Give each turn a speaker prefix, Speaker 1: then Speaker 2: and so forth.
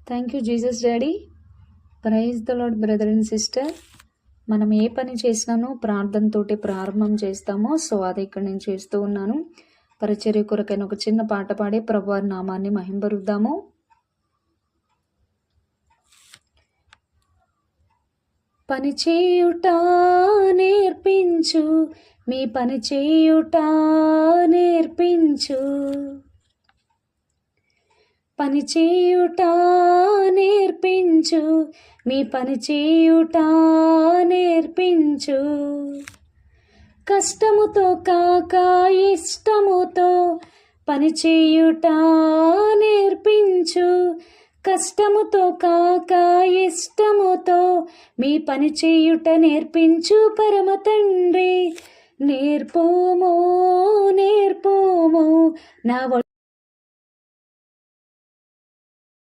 Speaker 1: Thank you Jesus daddy. Praise the lord brother and sister. మనం ఏ పని చేసినానో ప్రార్థనతోటి ప్రారంభం చేస్తామో, సో అది ఇక్కడ నేను చేస్తూ ఉన్నాను. పరిచర్య కొరకైన ఒక చిన్న పాట పాడి ప్రభువారి నామాన్ని మహింపరుద్దాము. పని చేయుట నేర్పించు, మీ పని చేయుట నేర్పించు, పని చేయుట నేర్పించు, మీ పని చేయుట నేర్పించు. కష్టముతో కాక ఇష్టముతో పని చేయుట నేర్పించు, కష్టముతో కాక ఇష్టముతో మీ పని చేయుట నేర్పించు. పరమ తండ్రి నేర్పోమో నేర్పోమో నా